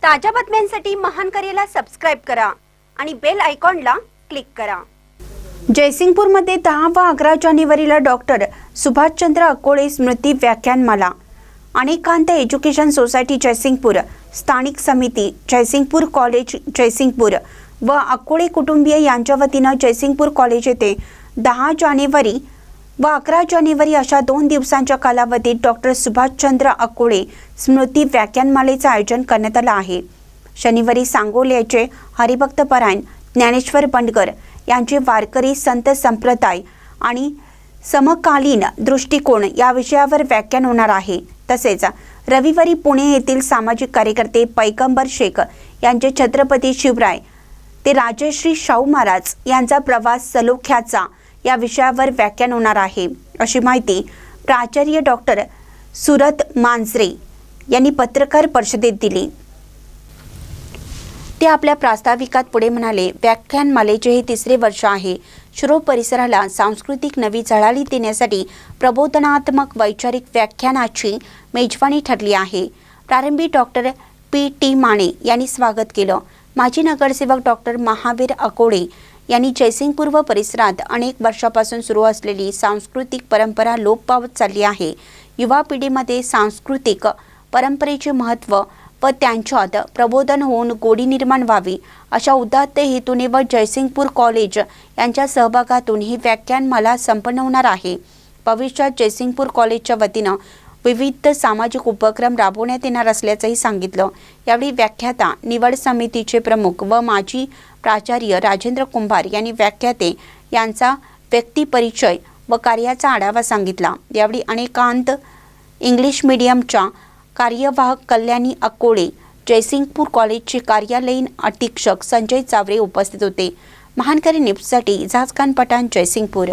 ताज्या बातम्यांसाठी महान करेला सबस्क्राइब करा आणि बेल आयकॉनला क्लिक करा। जयसिंगपूरमध्ये 10 व 11 जानेवारीला डॉक्टर सुभाषचंद्र अकोळे स्मृती व्याख्यानमाला। अनेकांत एज्युकेशन सोसायटी जयसिंगपूर, स्थानिक समिती जयसिंगपूर कॉलेज जयसिंगपूर व अकोळे कुटुंबीय यांच्या वतीने जयसिंगपूर कॉलेज येथे 10 जानेवारी व 11 जानेवारी अशा 2 दिवसांच्या कालावधीत डॉक्टर सुभाषचंद्र अकोळे स्मृती व्याख्यानमालेचे आयोजन करण्यात आले आहे। शनिवारी सांगोल्याचे हरिभक्तपरायण ज्ञानेश्वर बंडगर यांचे वारकरी संत संप्रदाय आणि समकालीन दृष्टिकोन या विषयावर व्याख्यान होणार आहे। तसेच रविवारी पुणे येथील सामाजिक कार्यकर्ते पैगंबर शेख यांचे छत्रपती शिवराय ते राजश्री शाहू महाराज यांचा प्रवास सलोख्याचा या विषयावर व्याख्यान होणार आहे, अशी माहिती प्राचार्य डॉक्टर सुरत मांजरे यांनी पत्रकार परिषदेत दिली। ते आपल्या प्रास्ताविकात पुढे म्हणाले, व्याख्यानमालेचे हे 3रे वर्ष आहे। शिरो परिसराला सांस्कृतिक नवी झळाळी देण्यासाठी प्रबोधनात्मक वैचारिक व्याख्यानाची मेजवानी ठरली आहे। प्रारंभी डॉक्टर P.T. माने यांनी स्वागत केलं। माजी नगरसेवक डॉक्टर महावीर अकोळे यांनी जयसिंगपूर व परिसरात अनेक वर्षापासून सुरू असलेली सांस्कृतिक परंपरा लोप पावत चालली आहे। युवा पिढीमध्ये सांस्कृतिक परंपरेचे महत्त्व व त्यांच्यात प्रबोधन होऊन गोडी निर्माण व्हावी अशा उदात्त हेतूने व जयसिंगपूर कॉलेज यांच्या सहभागातून ही व्याख्यानमाला संपन्न होणार आहे। भविष्यात जयसिंगपूर कॉलेजच्या वतीने विविध सामाजिक उपक्रम राबवण्यात येणार असल्याचंही सांगितलं। यावेळी व्याख्याता निवड समितीचे प्रमुख व माजी प्राचार्य राजेंद्र कुंभार यांनी व्याख्याते यांचा व्यक्तिपरिचय व कार्याचा आढावा सांगितला। यावेळी अनेकांत इंग्लिश मीडियमच्या कार्यवाहक कल्याणी अकोळे, जयसिंगपूर कॉलेजचे कार्यालयीन अधीक्षक संजय चावरे उपस्थित होते। महानकरी न्यूजसाठी इजाज खान पठाण, जयसिंगपूर।